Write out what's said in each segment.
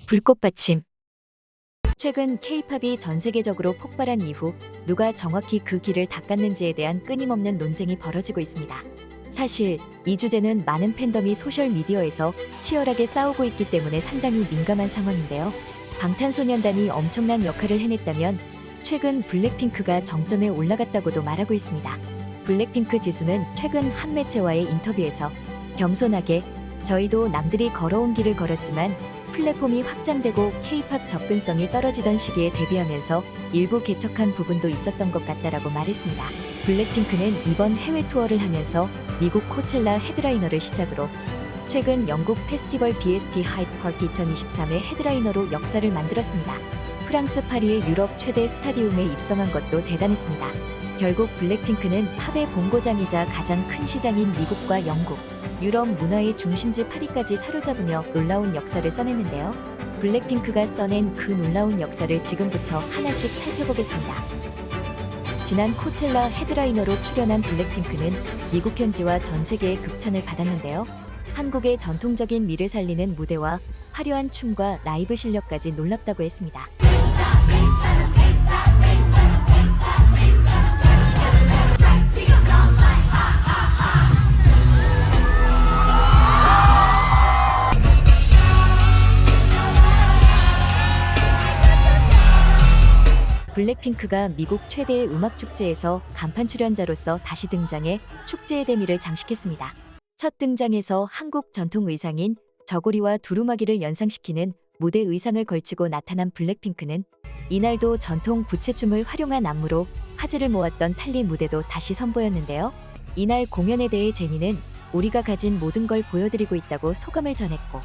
불꽃 받침. 최근 K-팝이 전 세계적으로 폭발한 이후 누가 정확히 그 길을 닦았는지에 대한 끊임없는 논쟁이 벌어지고 있습니다. 사실 이 주제는 많은 팬덤이 소셜미디어에서 치열하게 싸우고 있기 때문에 상당히 민감한 상황인데요. 방탄소년단이 엄청난 역할을 해냈다면 최근 블랙핑크가 정점에 올라갔다고도 말하고 있습니다. 블랙핑크 지수는 최근 한 매체와의 인터뷰에서 겸손하게 저희도 남들이 걸어온 길을 걸었지만 플랫폼이 확장되고 K-팝 접근성이 떨어지던 시기에 데뷔하면서 일부 개척한 부분도 있었던 것 같다라고 말했습니다. 블랙핑크는 이번 해외 투어를 하면서 미국 코첼라 헤드라이너를 시작으로 최근 영국 페스티벌 BST 하이드 파티 2023의 헤드라이너로 역사를 만들었습니다. 프랑스 파리의 유럽 최대 스타디움에 입성한 것도 대단했습니다. 결국 블랙핑크는 팝의 본고장이자 가장 큰 시장인 미국과 영국, 유럽 문화의 중심지 파리까지 사로잡으며 놀라운 역사를 써냈는데요. 블랙핑크가 써낸 그 놀라운 역사를 지금부터 하나씩 살펴보겠습니다. 지난 코첼라 헤드라이너로 출연한 블랙핑크는 미국 현지와 전 세계의 극찬을 받았는데요. 한국의 전통적인 미를 살리는 무대와 화려한 춤과 라이브 실력까지 놀랍다고 했습니다. 블랙핑크가 미국 최대의 음악 축제에서 간판 출연자로서 다시 등장해 축제의 대미를 장식했습니다. 첫 등장에서 한국 전통 의상인 저고리와 두루마기를 연상시키는 무대 의상을 걸치고 나타난 블랙핑크는 이날도 전통 부채춤을 활용한 안무로 화제를 모았던 탈리 무대도 다시 선보였는데요. 이날 공연에 대해 제니는 우리가 가진 모든 걸 보여드리고 있다고 소감을 전했고,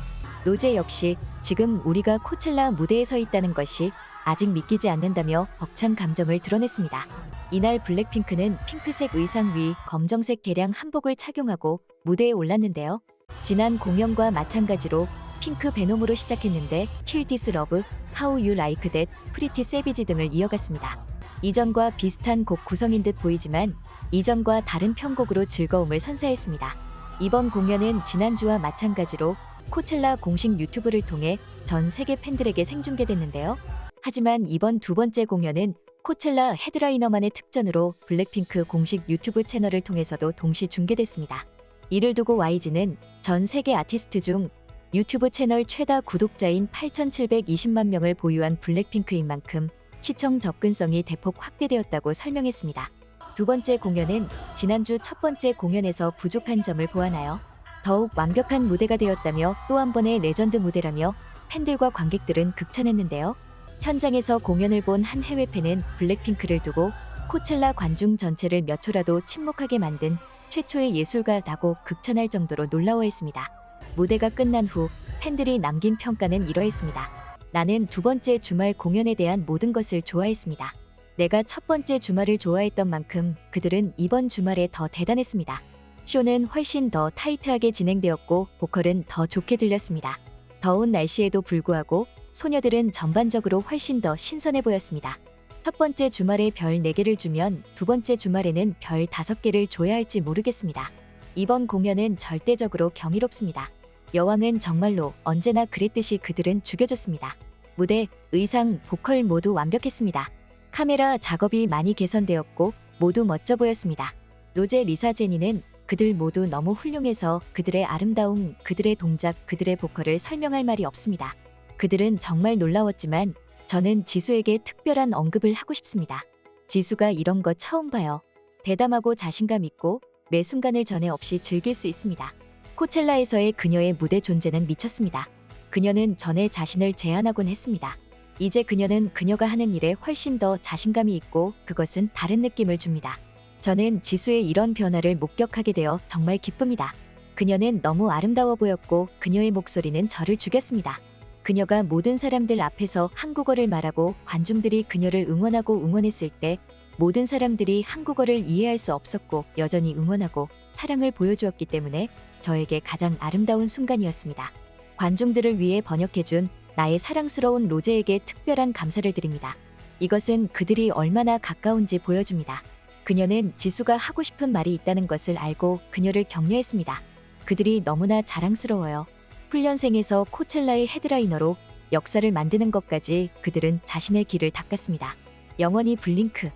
로제 역시 지금 우리가 코첼라 무대에 서 있다는 것이 아직 믿기지 않는다며 벅찬 감정을 드러냈습니다. 이날 블랙핑크는 핑크색 의상 위 검정색 개량 한복을 착용하고 무대에 올랐는데요. 지난 공연과 마찬가지로 핑크 베놈으로 시작했는데 Kill This Love, How You Like That, Pretty Savage 등을 이어갔습니다. 이전과 비슷한 곡 구성인 듯 보이지만 이전과 다른 편곡으로 즐거움을 선사했습니다. 이번 공연은 지난주와 마찬가지로 코첼라 공식 유튜브를 통해 전 세계 팬들에게 생중계됐는데요. 하지만 이번 두 번째 공연은 코첼라 헤드라이너만의 특전으로 블랙핑크 공식 유튜브 채널을 통해서도 동시 중계됐습니다. 이를 두고 YG는 전 세계 아티스트 중 유튜브 채널 최다 구독자인 8,720만 명을 보유한 블랙핑크인 만큼 시청 접근성이 대폭 확대되었다고 설명했습니다. 두 번째 공연은 지난주 첫 번째 공연에서 부족한 점을 보완하여 더욱 완벽한 무대가 되었다며 또 한 번의 레전드 무대라며 팬들과 관객들은 극찬했는데요. 현장에서 공연을 본 한 해외 팬은 블랙핑크를 두고 코첼라 관중 전체를 몇 초라도 침묵하게 만든 최초의 예술가라고 극찬할 정도로 놀라워했습니다. 무대가 끝난 후 팬들이 남긴 평가는 이러했습니다. 나는 두 번째 주말 공연에 대한 모든 것을 좋아했습니다. 내가 첫 번째 주말을 좋아했던 만큼 그들은 이번 주말에 더 대단했습니다. 쇼는 훨씬 더 타이트하게 진행되었고 보컬은 더 좋게 들렸습니다. 더운 날씨에도 불구하고 소녀들은 전반적으로 훨씬 더 신선해 보였습니다. 첫 번째 주말에 별 4개를 주면 두 번째 주말에는 별 5개를 줘야 할지 모르겠습니다. 이번 공연은 절대적으로 경이롭습니다. 여왕은 정말로 언제나 그랬듯이 그들은 죽여줬습니다. 무대, 의상, 보컬 모두 완벽했습니다. 카메라 작업이 많이 개선되었고 모두 멋져 보였습니다. 로제, 리사, 제니는 그들 모두 너무 훌륭해서 그들의 아름다움, 그들의 동작, 그들의 보컬을 설명할 말이 없습니다. 그들은 정말 놀라웠지만 저는 지수에게 특별한 언급을 하고 싶습니다. 지수가 이런 거 처음 봐요. 대담하고 자신감 있고 매 순간을 전에 없이 즐길 수 있습니다. 코첼라에서의 그녀의 무대 존재는 미쳤습니다. 그녀는 전에 자신을 제안하곤 했습니다. 이제 그녀는 그녀가 하는 일에 훨씬 더 자신감이 있고 그것은 다른 느낌을 줍니다. 저는 지수의 이런 변화를 목격하게 되어 정말 기쁩니다. 그녀는 너무 아름다워 보였고 그녀의 목소리는 저를 죽였습니다. 그녀가 모든 사람들 앞에서 한국어를 말하고 관중들이 그녀를 응원하고 응원했을 때 모든 사람들이 한국어를 이해할 수 없었고 여전히 응원하고 사랑을 보여주었기 때문에 저에게 가장 아름다운 순간이었습니다. 관중들을 위해 번역해준 나의 사랑스러운 로제에게 특별한 감사를 드립니다. 이것은 그들이 얼마나 가까운지 보여줍니다. 그녀는 지수가 하고 싶은 말이 있다는 것을 알고 그녀를 격려했습니다. 그들이 너무나 자랑스러워요. 훈련생에서 코첼라의 헤드라이너로 역사를 만드는 것까지 그들은 자신의 길을 닦았습니다. 영원히 블링크.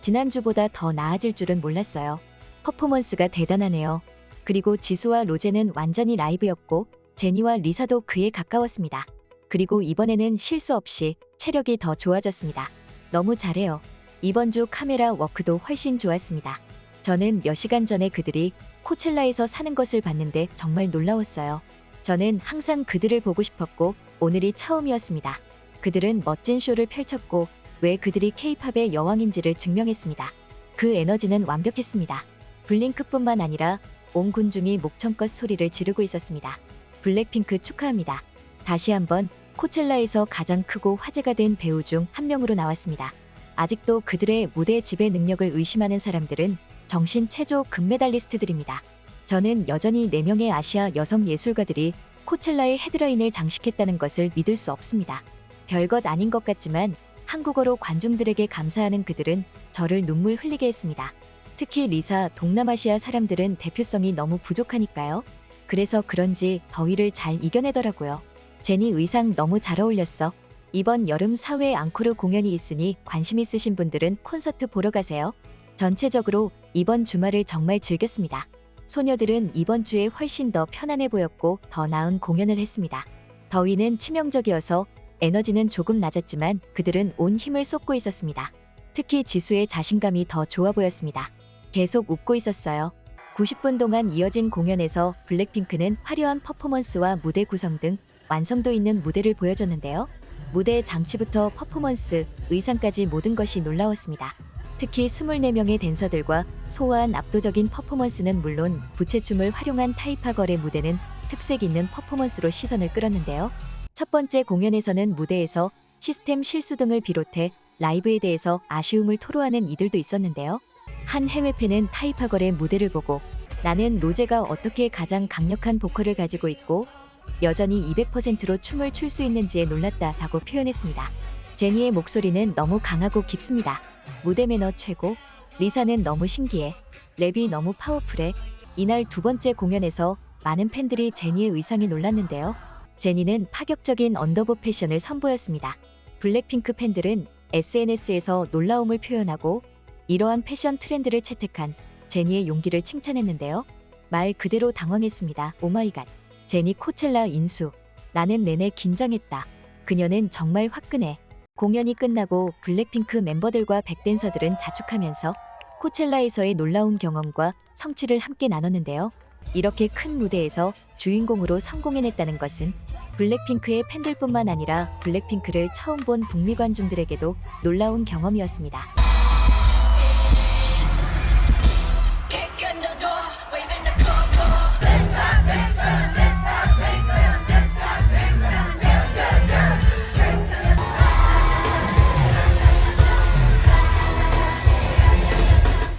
지난주보다 더 나아질 줄은 몰랐어요. 퍼포먼스가 대단하네요. 그리고 지수와 로제는 완전히 라이브였고 제니와 리사도 그에 가까웠습니다. 그리고 이번에는 실수 없이 체력이 더 좋아졌습니다. 너무 잘해요. 이번 주 카메라 워크도 훨씬 좋았습니다. 저는 몇 시간 전에 그들이 코첼라에서 사는 것을 봤는데 정말 놀라웠어요. 저는 항상 그들을 보고 싶었고 오늘이 처음이었습니다. 그들은 멋진 쇼를 펼쳤고 왜 그들이 K-팝의 여왕인지를 증명했습니다. 그 에너지는 완벽했습니다. 블링크뿐만 아니라 온 군중이 목청껏 소리를 지르고 있었습니다. 블랙핑크 축하합니다. 다시 한번 코첼라에서 가장 크고 화제가 된 배우 중 한 명으로 나왔습니다. 아직도 그들의 무대 지배 능력을 의심하는 사람들은 정신 체조 금메달리스트들입니다. 저는 여전히 4명의 아시아 여성 예술가들이 코첼라의 헤드라인을 장식했다는 것을 믿을 수 없습니다. 별것 아닌 것 같지만 한국어로 관중들에게 감사하는 그들은 저를 눈물 흘리게 했습니다. 특히 리사, 동남아시아 사람들은 대표성이 너무 부족하니까요. 그래서 그런지 더위를 잘 이겨내더라고요. 제니 의상 너무 잘 어울렸어. 이번 여름 사회 앙코르 공연이 있으니 관심 있으신 분들은 콘서트 보러 가세요. 전체적으로 이번 주말을 정말 즐겼습니다. 소녀들은 이번 주에 훨씬 더 편안해 보였고 더 나은 공연을 했습니다. 더위는 치명적이어서 에너지는 조금 낮았지만 그들은 온 힘을 쏟고 있었습니다. 특히 지수의 자신감이 더 좋아 보였습니다. 계속 웃고 있었어요. 90분 동안 이어진 공연에서 블랙핑크는 화려한 퍼포먼스와 무대 구성 등 완성도 있는 무대를 보여줬는데요. 무대 장치부터 퍼포먼스, 의상까지 모든 것이 놀라웠습니다. 특히 24명의 댄서들과 소화한 압도적인 퍼포먼스는 물론 부채춤을 활용한 타이파걸의 무대는 특색 있는 퍼포먼스로 시선을 끌었는데요. 첫 번째 공연에서는 무대에서 시스템 실수 등을 비롯해 라이브에 대해서 아쉬움을 토로하는 이들도 있었는데요. 한 해외 팬은 타이파걸의 무대를 보고 나는 로제가 어떻게 가장 강력한 보컬을 가지고 있고 여전히 200%로 춤을 출 수 있는지에 놀랐다라고 표현했습니다. 제니의 목소리는 너무 강하고 깊습니다. 무대 매너 최고. 리사는 너무 신기해. 랩이 너무 파워풀해. 이날 두 번째 공연에서 많은 팬들이 제니의 의상에 놀랐는데요. 제니는 파격적인 언더보 패션을 선보였습니다. 블랙핑크 팬들은 SNS에서 놀라움을 표현하고 이러한 패션 트렌드를 채택한 제니의 용기를 칭찬했는데요. 말 그대로 당황했습니다. 오마이갓. 제니 코첼라 인수. 나는 내내 긴장했다. 그녀는 정말 화끈해. 공연이 끝나고 블랙핑크 멤버들과 백댄서들은 자축하면서 코첼라에서의 놀라운 경험과 성취를 함께 나눴는데요. 이렇게 큰 무대에서 주인공으로 성공해냈다는 것은 블랙핑크의 팬들뿐만 아니라 블랙핑크를 처음 본 북미 관중들에게도 놀라운 경험이었습니다.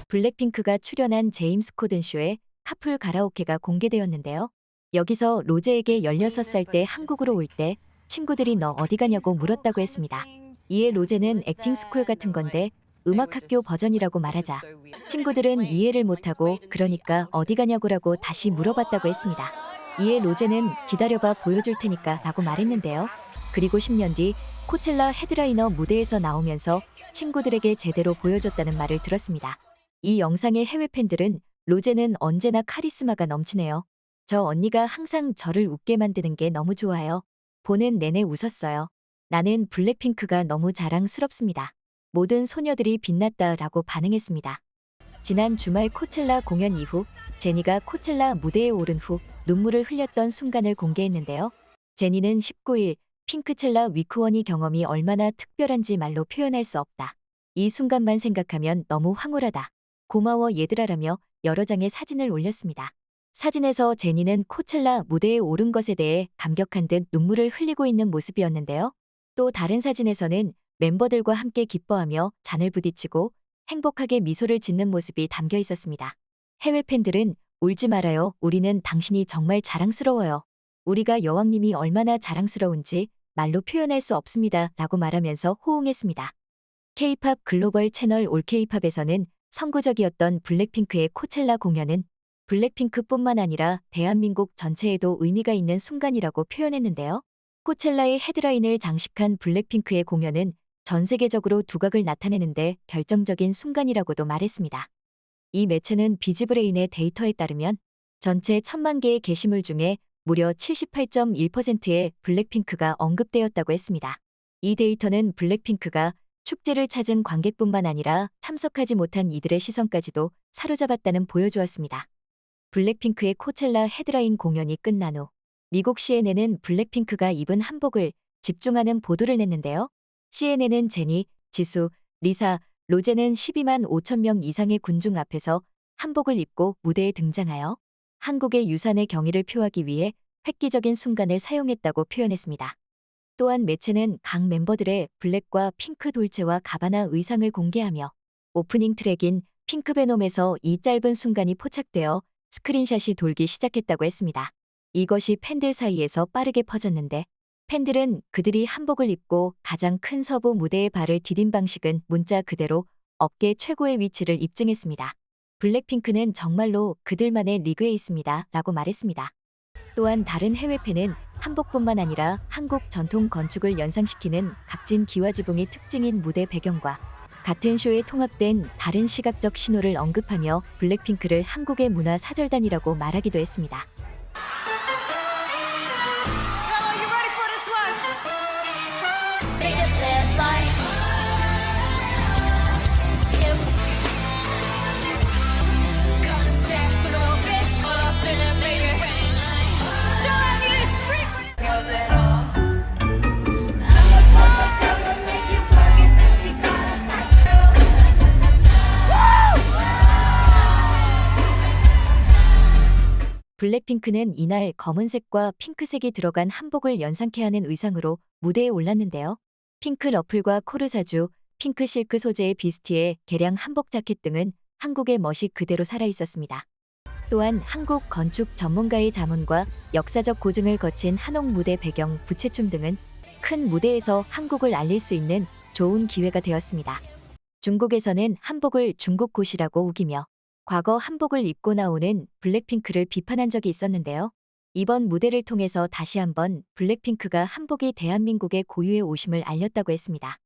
블랙핑크가 출연한 제임스 코든 쇼에 카풀 가라오케가 공개되었는데요. 여기서 로제에게 16살 때 한국으로 올 때 친구들이 너 어디 가냐고 물었다고 했습니다. 이에 로제는 액팅 스쿨 같은 건데 음악학교 버전이라고 말하자 친구들은 이해를 못하고 그러니까 어디 가냐고라고 다시 물어봤다고 했습니다. 이에 로제는 기다려봐 보여줄 테니까 라고 말했는데요. 그리고 10년 뒤 코첼라 헤드라이너 무대에서 나오면서 친구들에게 제대로 보여줬다는 말을 들었습니다. 이 영상의 해외 팬들은 로제는 언제나 카리스마가 넘치네요. 저 언니가 항상 저를 웃게 만드는 게 너무 좋아요. 보는 내내 웃었어요. 나는 블랙핑크가 너무 자랑스럽습니다. 모든 소녀들이 빛났다라고 반응했습니다. 지난 주말 코첼라 공연 이후 제니가 코첼라 무대에 오른 후 눈물을 흘렸던 순간을 공개했는데요. 제니는 19일 핑크첼라 위크원이 경험이 얼마나 특별한지 말로 표현할 수 없다. 이 순간만 생각하면 너무 황홀하다. 고마워 얘들아라며 여러 장의 사진을 올렸습니다. 사진에서 제니는 코첼라 무대에 오른 것에 대해 감격한 듯 눈물을 흘리고 있는 모습이었는데요. 또 다른 사진에서는 멤버들과 함께 기뻐하며 잔을 부딪히고 행복하게 미소를 짓는 모습이 담겨 있었습니다. 해외 팬들은 울지 말아요. 우리는 당신이 정말 자랑스러워요. 우리가 여왕님이 얼마나 자랑스러운지 말로 표현할 수 없습니다. 라고 말하면서 호응했습니다. K-팝 글로벌 채널 올 K-팝에서는 선구적이었던 블랙핑크의 코첼라 공연은 블랙핑크뿐만 아니라 대한민국 전체에도 의미가 있는 순간이라고 표현했는데요. 코첼라의 헤드라인을 장식한 블랙핑크의 공연은 전 세계적으로 두각을 나타내는데 결정적인 순간이라고도 말했습니다. 이 매체는 비즈브레인의 데이터에 따르면 전체 1,000만 개의 게시물 중에 무려 78.1%의 블랙핑크가 언급되었다고 했습니다. 이 데이터는 블랙핑크가 축제를 찾은 관객뿐만 아니라 참석하지 못한 이들의 시선까지도 사로잡았다는 보여주었습니다. 블랙핑크의 코첼라 헤드라인 공연이 끝난 후 미국 CNN은 블랙핑크가 입은 한복을 집중하는 보도를 냈는데요. CNN은 제니, 지수, 리사, 로제는 12만 5천 명 이상의 군중 앞에서 한복을 입고 무대에 등장하여 한국의 유산의 경의를 표하기 위해 획기적인 순간을 사용했다고 표현했습니다. 또한 매체는 각 멤버들의 블랙과 핑크 돌체와 가바나 의상을 공개하며 오프닝 트랙인 핑크베놈에서 이 짧은 순간이 포착되어 스크린샷이 돌기 시작했다고 했습니다. 이것이 팬들 사이에서 빠르게 퍼졌는데 팬들은 그들이 한복을 입고 가장 큰 서부 무대에 발을 디딘 방식은 문자 그대로 업계 최고의 위치를 입증했습니다. 블랙핑크는 정말로 그들만의 리그에 있습니다 라고 말했습니다. 또한 다른 해외 팬은 한복뿐만 아니라 한국 전통 건축을 연상시키는 각진 기와지붕이 특징인 무대 배경과 같은 쇼에 통합된 다른 시각적 신호를 언급하며 블랙핑크를 한국의 문화 사절단이라고 말하기도 했습니다. 블랙핑크는 이날 검은색과 핑크색이 들어간 한복을 연상케 하는 의상으로 무대에 올랐는데요. 핑크 러플과 코르사주, 핑크 실크 소재의 비스티에 개량 한복 자켓 등은 한국의 멋이 그대로 살아있었습니다. 또한 한국 건축 전문가의 자문과 역사적 고증을 거친 한옥 무대 배경, 부채춤 등은 큰 무대에서 한국을 알릴 수 있는 좋은 기회가 되었습니다. 중국에서는 한복을 중국굿이라고 우기며 과거 한복을 입고 나오는 블랙핑크를 비판한 적이 있었는데요. 이번 무대를 통해서 다시 한번 블랙핑크가 한복이 대한민국의 고유의 옷임을 알렸다고 했습니다.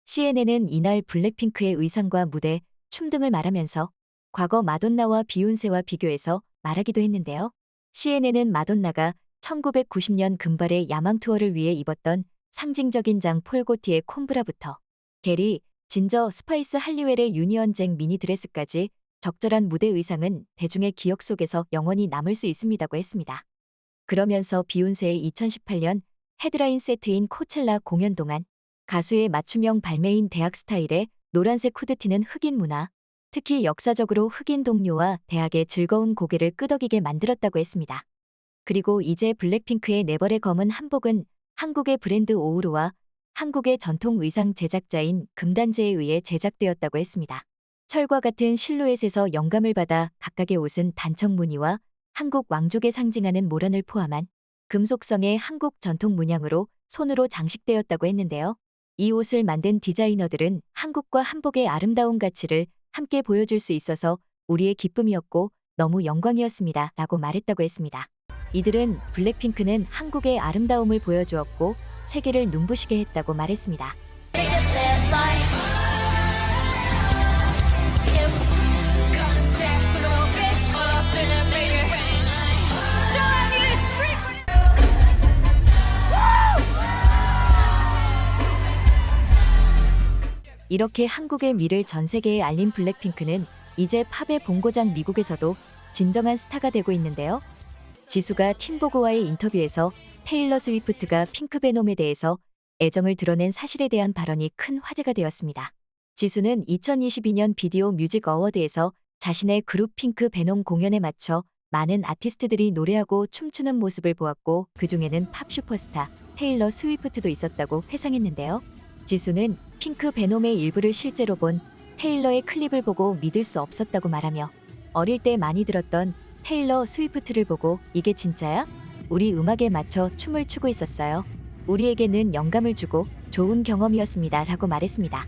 CNN은 이날 블랙핑크의 의상과 무대, 춤 등을 말하면서 과거 마돈나와 비욘세와 비교해서 말하기도 했는데요. CNN은 마돈나가 1990년 금발의 야망 투어를 위해 입었던 상징적인 장 폴 고티의 콤브라부터 게리, 진저, 스파이스 할리웰의 유니언 잭 미니 드레스까지 적절한 무대 의상은 대중의 기억 속에서 영원히 남을 수 있습니다고 했습니다. 그러면서 비욘세의 2018년 헤드라인 세트인 코첼라 공연 동안 가수의 맞춤형 발매인 대학 스타일의 노란색 후드티는 흑인 문화, 특히 역사적으로 흑인 동료와 대학의 즐거운 고개를 끄덕이게 만들었다고 했습니다. 그리고 이제 블랙핑크의 네벌의 검은 한복은 한국의 브랜드 오우로와 한국의 전통 의상 제작자인 금단제에 의해 제작되었다고 했습니다. 철과 같은 실루엣에서 영감을 받아 각각의 옷은 단청 무늬와 한국 왕족에 상징하는 모란을 포함한 금속성의 한국 전통 문양으로 손으로 장식되었다고 했는데요. 이 옷을 만든 디자이너들은 한국과 한복의 아름다운 가치를 함께 보여줄 수 있어서 우리의 기쁨이었고 너무 영광이었습니다 라고 말했다고 했습니다. 이들은 블랙핑크는 한국의 아름다움을 보여주었고 세계를 눈부시게 했다고 말했습니다. 이렇게 한국의 미를 전 세계에 알린 블랙핑크는 이제 팝의 본고장 미국에서도 진정한 스타가 되고 있는데요. 지수가 팀보그와의 인터뷰에서 테일러 스위프트가 핑크베놈에 대해서 애정을 드러낸 사실에 대한 발언이 큰 화제가 되었습니다. 지수는 2022년 비디오 뮤직 어워드에서 자신의 그룹 핑크베놈 공연에 맞춰 많은 아티스트들이 노래하고 춤추는 모습을 보았고 그중에는 팝 슈퍼스타 테일러 스위프트도 있었다고 회상했는데요. 지수는 핑크베놈의 일부를 실제로 본 테일러의 클립을 보고 믿을 수 없었다고 말하며 어릴 때 많이 들었던 테일러 스위프트를 보고 이게 진짜야? 우리 음악에 맞춰 춤을 추고 있었어요. 우리에게는 영감을 주고 좋은 경험이었습니다 라고 말했습니다.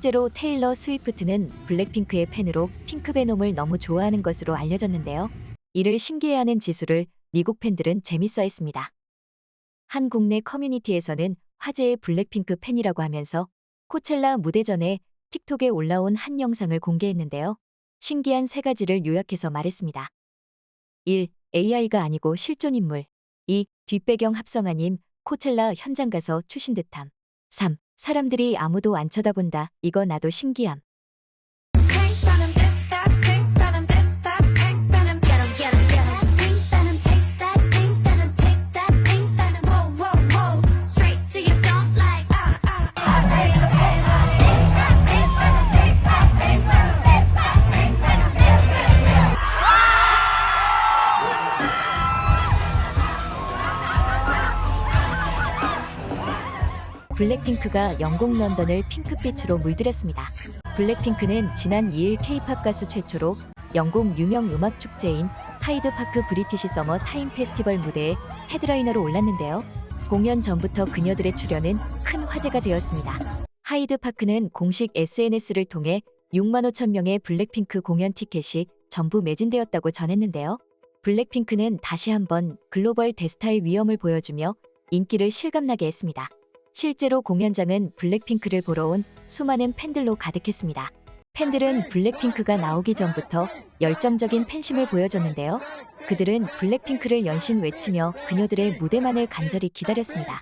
실제로 테일러 스위프트는 블랙핑크의 팬으로 핑크베놈을 너무 좋아하는 것으로 알려졌는데요. 이를 신기해하는 지수를 미국 팬들은 재밌어했습니다. 한 국내 커뮤니티에서는 화제의 블랙핑크 팬이라고 하면서 코첼라 무대 전에 틱톡에 올라온 한 영상을 공개했는데요. 신기한 3가지를 요약해서 말했습니다. 1. AI가 아니고 실존 인물. 2. 뒷배경 합성아님 코첼라 현장 가서 추신 듯함. 3. 사람들이 아무도 안 쳐다본다. 이거 나도 신기함. 블랙핑크가 영국 런던을 핑크빛으로 물들였습니다. 블랙핑크는 지난 2일 K-팝 가수 최초로 영국 유명 음악 축제인 하이드 파크 브리티시 서머 타임 페스티벌 무대에 헤드라이너로 올랐는데요. 공연 전부터 그녀들의 출연은 큰 화제가 되었습니다. 하이드 파크는 공식 SNS를 통해 6만 5천 명의 블랙핑크 공연 티켓이 전부 매진되었다고 전했는데요. 블랙핑크는 다시 한번 글로벌 대스타의 위엄을 보여주며 인기를 실감나게 했습니다. 실제로 공연장은 블랙핑크를 보러 온 수많은 팬들로 가득했습니다. 팬들은 블랙핑크가 나오기 전부터 열정적인 팬심을 보여줬는데요. 그들은 블랙핑크를 연신 외치며 그녀들의 무대만을 간절히 기다렸습니다.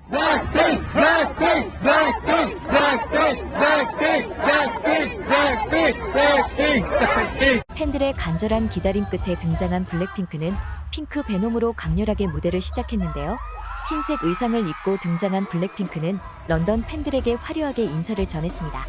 팬들의 간절한 기다림 끝에 등장한 블랙핑크는 핑크 베놈으로 강렬하게 무대를 시작했는데요. 흰색 의상을 입고 등장한 블랙핑크는 런던 팬들에게 화려하게 인사를 전했습니다.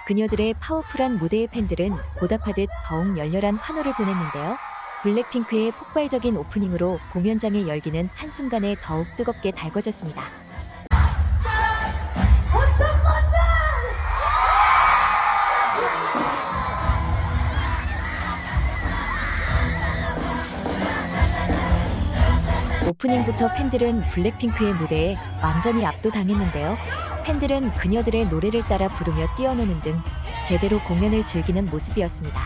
그녀들의 파워풀한 무대에 팬들은 보답하듯 더욱 열렬한 환호를 보냈는데요. 블랙핑크의 폭발적인 오프닝으로 공연장의 열기는 한순간에 더욱 뜨겁게 달궈졌습니다. 오프닝부터 팬들은 블랙핑크의 무대에 완전히 압도당했는데요. 팬들은 그녀들의 노래를 따라 부르며 뛰어노는 등 제대로 공연을 즐기는 모습이었습니다.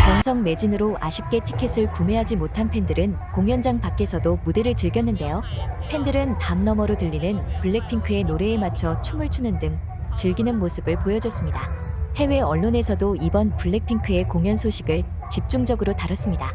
경성 매진으로 아쉽게 티켓을 구매하지 못한 팬들은 공연장 밖에서도 무대를 즐겼는데요. 팬들은 담 너머로 들리는 블랙핑크의 노래에 맞춰 춤을 추는 등 즐기는 모습을 보여줬습니다. 해외 언론에서도 이번 블랙핑크의 공연 소식을 집중적으로 다뤘습니다.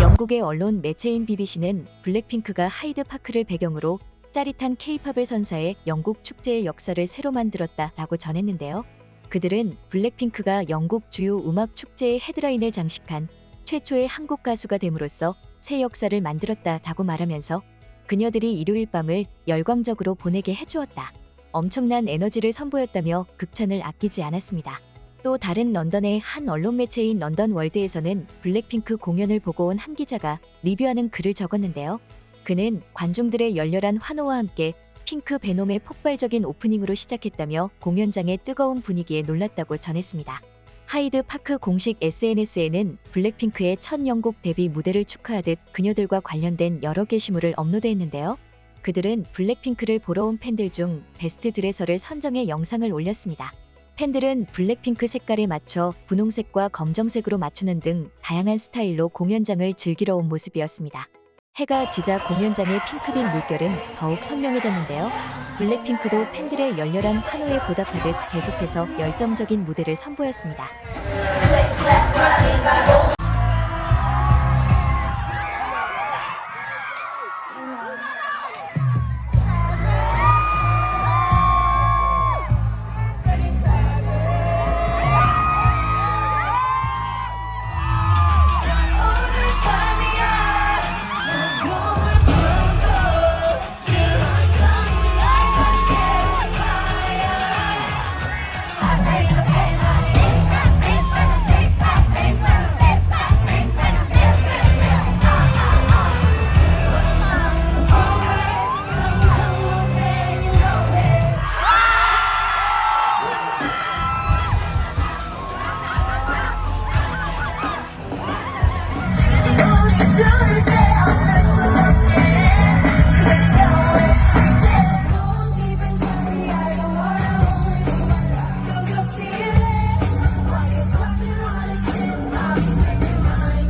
영국의 언론 매체인 BBC는 블랙핑크가 하이드 파크를 배경으로 짜릿한 K-팝을 선사해 영국 축제의 역사를 새로 만들었다라고 전했는데요. 그들은 블랙핑크가 영국 주요 음악 축제의 헤드라인을 장식한 최초의 한국 가수가 됨으로써 새 역사를 만들었다라고 말하면서 그녀들이 일요일 밤을 열광적으로 보내게 해주었다. 엄청난 에너지를 선보였다며 극찬을 아끼지 않았습니다. 또 다른 런던의 한 언론 매체인 런던 월드에서는 블랙핑크 공연을 보고 온 한 기자가 리뷰하는 글을 적었는데요. 그는 관중들의 열렬한 환호와 함께 핑크 베놈의 폭발적인 오프닝으로 시작했다며 공연장의 뜨거운 분위기에 놀랐다고 전했습니다. 하이드 파크 공식 SNS에는 블랙핑크의 첫 영국 데뷔 무대를 축하하듯 그녀들과 관련된 여러 게시물을 업로드했는데요. 그들은 블랙핑크를 보러 온 팬들 중 베스트 드레서를 선정해 영상을 올렸습니다. 팬들은 블랙핑크 색깔에 맞춰 분홍색과 검정색으로 맞추는 등 다양한 스타일로 공연장을 즐기러 온 모습이었습니다. 해가 지자 공연장의 핑크빛 물결은 더욱 선명해졌는데요. 블랙핑크도 팬들의 열렬한 환호에 보답하듯 계속해서 열정적인 무대를 선보였습니다.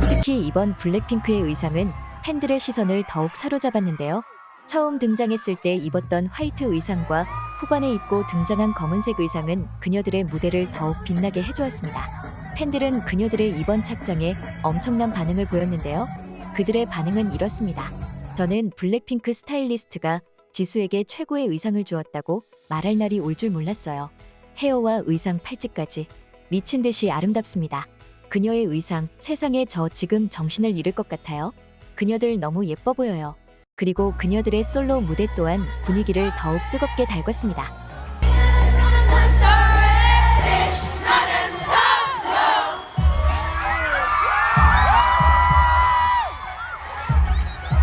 특히 이번 블랙핑크의 의상은 팬들의 시선을 더욱 사로잡았는데요. 처음 등장했을 때 입었던 화이트 의상과 후반에 입고 등장한 검은색 의상은 그녀들의 무대를 더욱 빛나게 해주었습니다. 팬들은 그녀들의 이번 착장에 엄청난 반응을 보였는데요. 그들의 반응은 이렇습니다. 저는 블랙핑크 스타일리스트가 지수에게 최고의 의상을 주었다고 말할 날이 올 줄 몰랐어요. 헤어와 의상 팔찌까지 미친 듯이 아름답습니다. 그녀의 의상, 세상에 저 지금 정신을 잃을 것 같아요. 그녀들 너무 예뻐 보여요. 그리고 그녀들의 솔로 무대 또한 분위기를 더욱 뜨겁게 달궜습니다.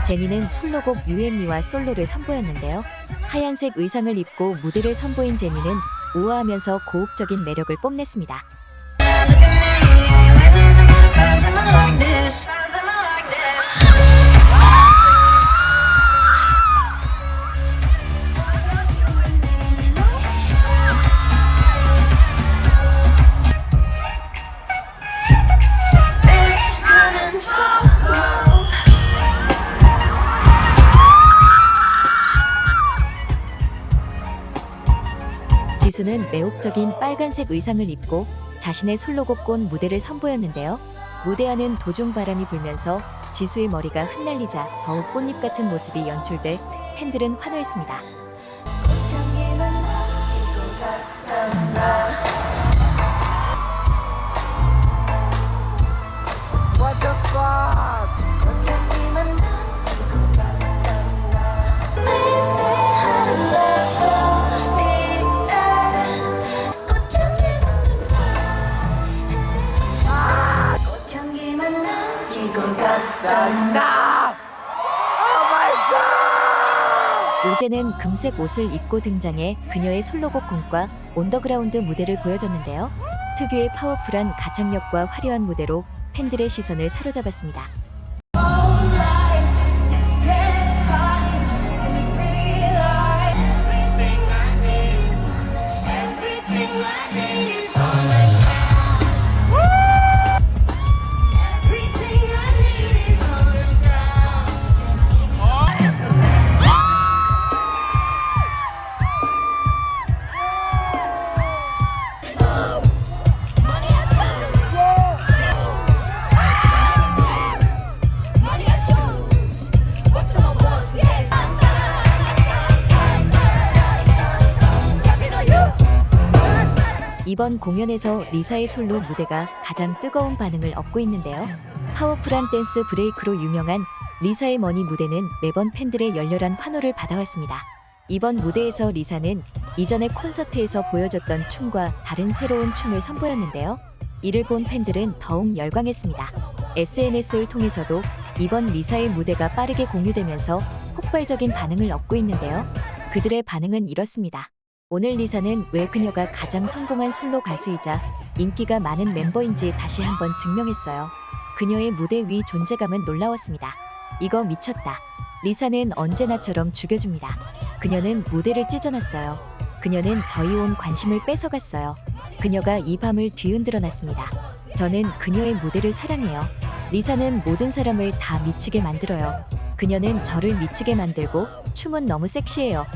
제니는 솔로곡 유앤미와 솔로를 선보였는데요. 하얀색 의상을 입고 무대를 선보인 제니는 우아하면서 고혹적인 매력을 뽐냈습니다. 지수는 매혹적인 빨간색 의상을 입고 자신의 솔로곡 꽃 무대를 선보였는데요. 무대 안은 도중 바람이 불면서 지수의 머리가 흩날리자 더욱 꽃잎 같은 모습이 연출돼 팬들은 환호했습니다. 로제는 금색 옷을 입고 등장해 그녀의 솔로곡 꿈과 온더그라운드 무대를 보여줬는데요. 특유의 파워풀한 가창력과 화려한 무대로 팬들의 시선을 사로잡았습니다. 이번 공연에서 리사의 솔로 무대가 가장 뜨거운 반응을 얻고 있는데요. 파워풀한 댄스 브레이크로 유명한 리사의 머니 무대는 매번 팬들의 열렬한 환호를 받아왔습니다. 이번 무대에서 리사는 이전의 콘서트에서 보여줬던 춤과 다른 새로운 춤을 선보였는데요. 이를 본 팬들은 더욱 열광했습니다. SNS를 통해서도 이번 리사의 무대가 빠르게 공유되면서 폭발적인 반응을 얻고 있는데요. 그들의 반응은 이렇습니다. 오늘 리사는 왜 그녀가 가장 성공한 솔로 가수이자 인기가 많은 멤버인지 다시 한번 증명했어요. 그녀의 무대 위 존재감은 놀라웠습니다. 이거 미쳤다. 리사는 언제나처럼 죽여줍니다. 그녀는 무대를 찢어놨어요. 그녀는 저희 온 관심을 뺏어갔어요. 그녀가 이 밤을 뒤흔들어 놨습니다. 저는 그녀의 무대를 사랑해요. 리사는 모든 사람을 다 미치게 만들어요. 그녀는 저를 미치게 만들고 춤은 너무 섹시해요.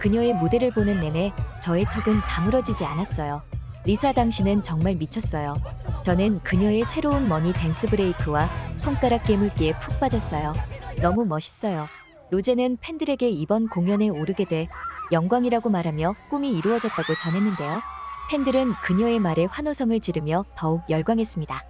그녀의 무대를 보는 내내 저의 턱은 다물어지지 않았어요. 리사 당신은 정말 미쳤어요. 저는 그녀의 새로운 머니 댄스 브레이크와 손가락 깨물기에 푹 빠졌어요. 너무 멋있어요. 로제는 팬들에게 이번 공연에 오르게 돼 영광이라고 말하며 꿈이 이루어졌다고 전했는데요. 팬들은 그녀의 말에 환호성을 지르며 더욱 열광했습니다.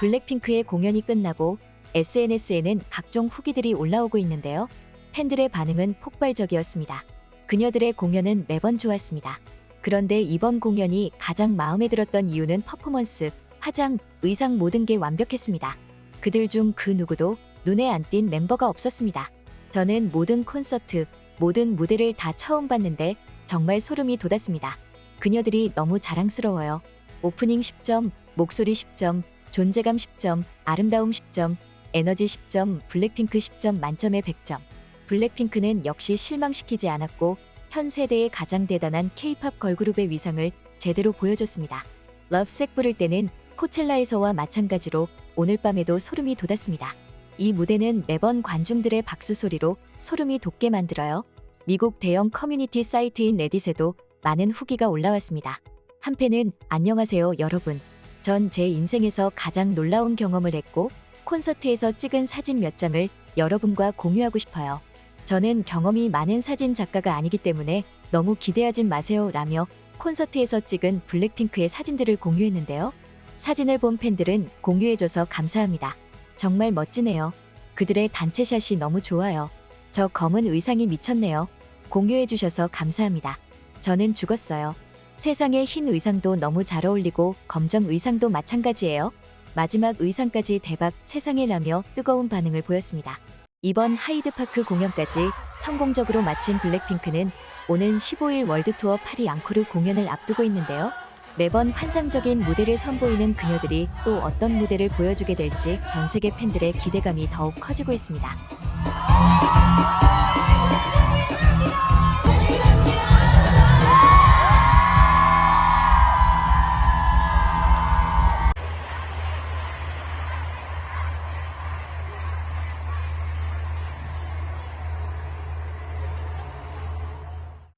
블랙핑크의 공연이 끝나고 SNS에는 각종 후기들이 올라오고 있는데요. 팬들의 반응은 폭발적이었습니다. 그녀들의 공연은 매번 좋았습니다. 그런데 이번 공연이 가장 마음에 들었던 이유는 퍼포먼스, 화장, 의상 모든 게 완벽했습니다. 그들 중 그 누구도 눈에 안 띈 멤버가 없었습니다. 저는 모든 콘서트, 모든 무대를 다 처음 봤는데 정말 소름이 돋았습니다. 그녀들이 너무 자랑스러워요. 오프닝 10점, 목소리 10점, 존재감 10점, 아름다움 10점, 에너지 10점, 블랙핑크 10점 만점에 100점. 블랙핑크는 역시 실망시키지 않았고 현 세대의 가장 대단한 K-팝 걸그룹의 위상을 제대로 보여줬습니다. 러브색 부를 때는 코첼라에서와 마찬가지로 오늘 밤에도 소름이 돋았습니다. 이 무대는 매번 관중들의 박수 소리로 소름이 돋게 만들어요. 미국 대형 커뮤니티 사이트인 레딧에도 많은 후기가 올라왔습니다. 한 팬은 안녕하세요 여러분. 전 제 인생에서 가장 놀라운 경험을 했고 콘서트에서 찍은 사진 몇 장을 여러분과 공유하고 싶어요. 저는 경험이 많은 사진 작가가 아니기 때문에 너무 기대하진 마세요 라며 콘서트에서 찍은 블랙핑크의 사진들을 공유했는데요. 사진을 본 팬들은 공유해줘서 감사합니다. 정말 멋지네요. 그들의 단체샷이 너무 좋아요. 저 검은 의상이 미쳤네요. 공유해주셔서 감사합니다. 저는 죽었어요. 세상의 흰 의상도 너무 잘 어울리고 검정 의상도 마찬가지예요. 마지막 의상까지 대박 세상에라며 뜨거운 반응을 보였습니다. 이번 하이드파크 공연까지 성공적으로 마친 블랙핑크는 오는 15일 월드투어 파리 앙코르 공연을 앞두고 있는데요. 매번 환상적인 무대를 선보이는 그녀들이 또 어떤 무대를 보여주게 될지 전 세계 팬들의 기대감이 더욱 커지고 있습니다.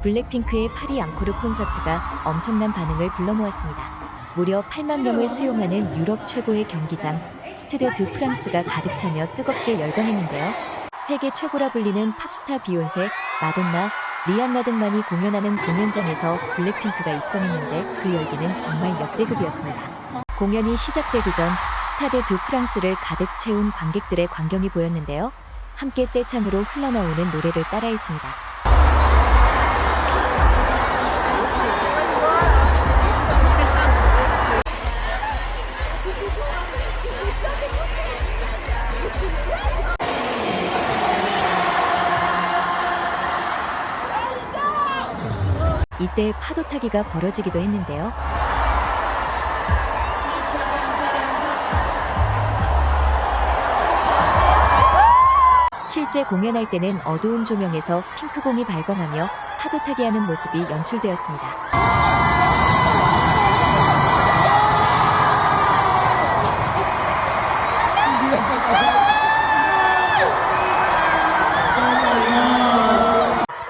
블랙핑크의 파리 앙코르 콘서트가 엄청난 반응을 불러 모았습니다. 무려 8만 명을 수용하는 유럽 최고의 경기장 스트드 드 프랑스가 가득 차며 뜨겁게 열광했는데요. 세계 최고라 불리는 팝스타 비욘세, 마돈나, 리안나 등만이 공연하는 공연장에서 블랙핑크가 입성했는데 그 열기는 정말 역대급이었습니다. 공연이 시작되기 전 스타드 드 프랑스를 가득 채운 관객들의 광경이 보였는데요. 함께 떼창으로 흘러나오는 노래를 따라했습니다. 이때 파도 타기가 벌어지기도 했는데요. 실제 공연할 때는 어두운 조명에서 핑크봉이 발광하며 파도 타기 하는 모습이 연출되었습니다.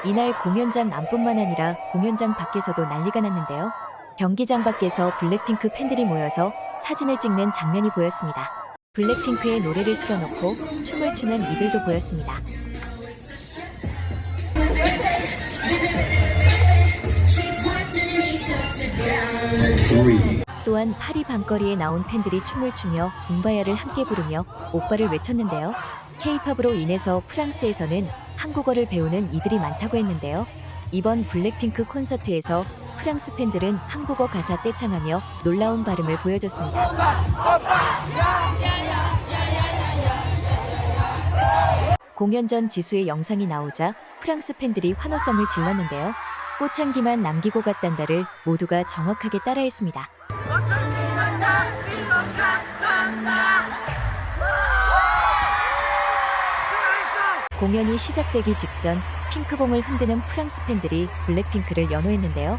이날 공연장 안뿐만 아니라 공연장 밖에서도 난리가 났는데요. 경기장 밖에서 블랙핑크 팬들이 모여서 사진을 찍는 장면이 보였습니다. 블랙핑크의 노래를 틀어놓고 춤을 추는 이들도 보였습니다. 또한 파리 밤거리에 나온 팬들이 춤을 추며 붐바야를 함께 부르며 오빠를 외쳤는데요. K-팝으로 인해서 프랑스에서는 한국어를 배우는 이들이 많다고 했는데요. 이번 블랙핑크 콘서트에서 프랑스 팬들은 한국어 가사 떼창하며 놀라운 발음을 보여줬습니다. 공연 전 지수의 영상이 나오자 프랑스 팬들이 환호성을 질렀는데요. 꽃향기만 남기고 갔단다를 모두가 정확하게 따라했습니다. 공연이 시작되기 직전 핑크봉을 흔드는 프랑스 팬들이 블랙핑크를 연호했는데요.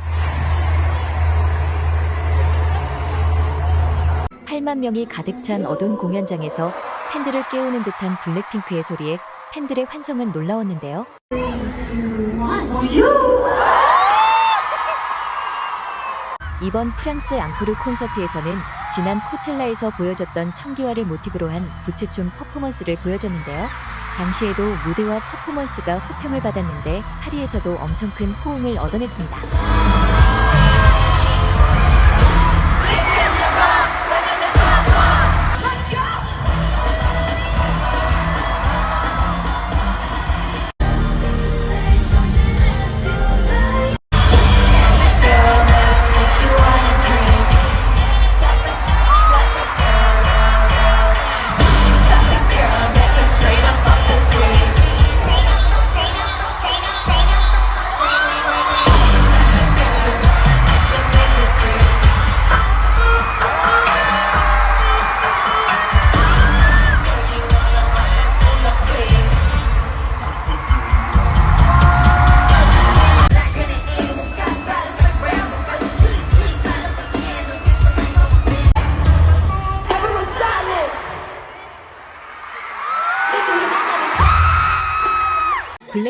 8만 명이 가득 찬 어두운 공연장에서 팬들을 깨우는 듯한 블랙핑크의 소리에 팬들의 환성은 놀라웠는데요. 이번 프랑스 앙코르 콘서트에서는 지난 코첼라에서 보여줬던 청기화를 모티브로 한 부채춤 퍼포먼스를 보여줬는데요. 당시에도 무대와 퍼포먼스가 호평을 받았는데 파리에서도 엄청 큰 호응을 얻어냈습니다.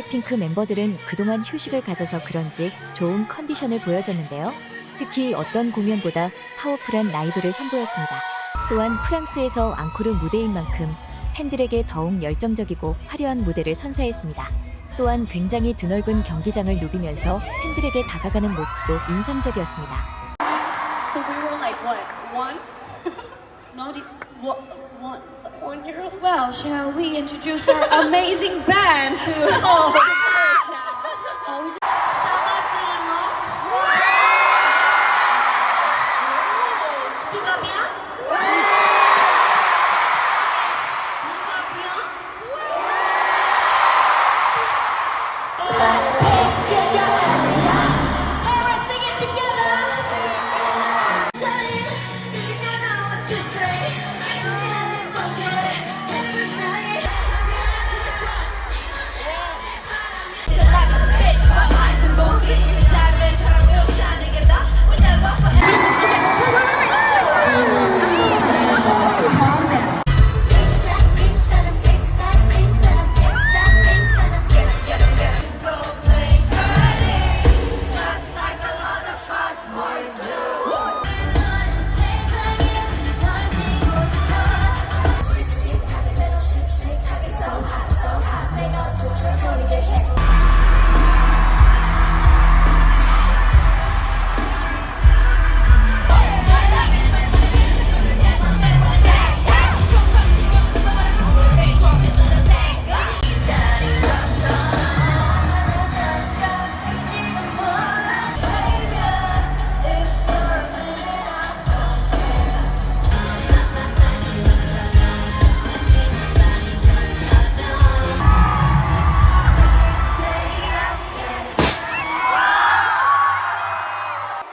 블랙핑크 멤버들은 그동안 휴식을 가져서 그런지 좋은 컨디션을 보여줬는데요. 특히 어떤 공연보다 파워풀한 라이브를 선보였습니다. 또한 프랑스에서 앙코르 무대인 만큼 팬들에게 더욱 열정적이고 화려한 무대를 선사했습니다. 또한 굉장히 드넓은 경기장을 누비면서 팬들에게 다가가는 모습도 인상적이었습니다. So we were like what? One? Not what? One hero? Well, shall we introduce our amazing band to all the viewers now?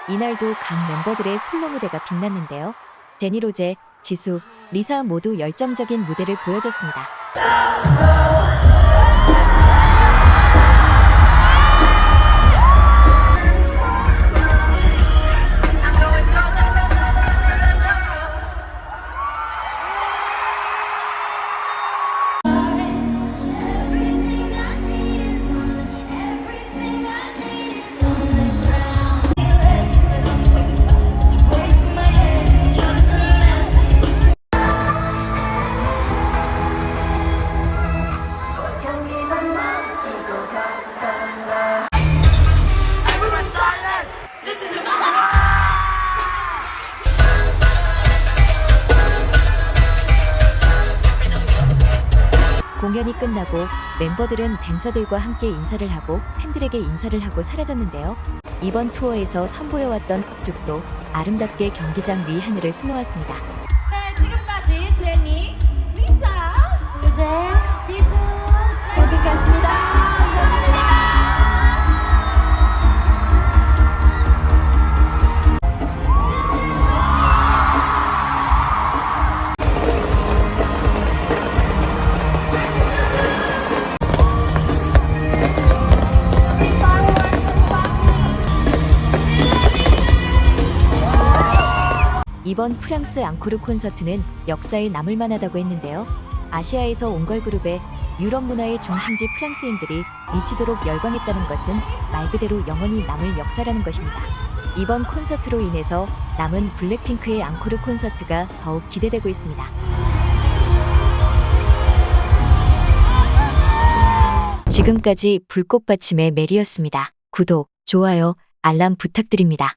이날도 각 멤버들의 솔로 무대가 빛났는데요. 제니 로제, 지수, 리사 모두 열정적인 무대를 보여줬습니다. 공연이 끝나고 멤버들은 댄서들과 함께 인사를 하고 팬들에게 인사를 하고 사라졌는데요. 이번 투어에서 선보여왔던 팝죽도 아름답게 경기장 위 하늘을 수놓았습니다. 네, 지금까지 제니, 리사, 로제, 지수, 블랙핑크였습니다. 감사합니다. 이번 프랑스 앙코르 콘서트는 역사에 남을 만하다고 했는데요. 아시아에서 온 걸그룹에 유럽 문화의 중심지 프랑스인들이 미치도록 열광했다는 것은 말 그대로 영원히 남을 역사라는 것입니다. 이번 콘서트로 인해서 남은 블랙핑크의 앙코르 콘서트가 더욱 기대되고 있습니다. 지금까지 불꽃받침의 메리였습니다. 구독, 좋아요, 알람 부탁드립니다.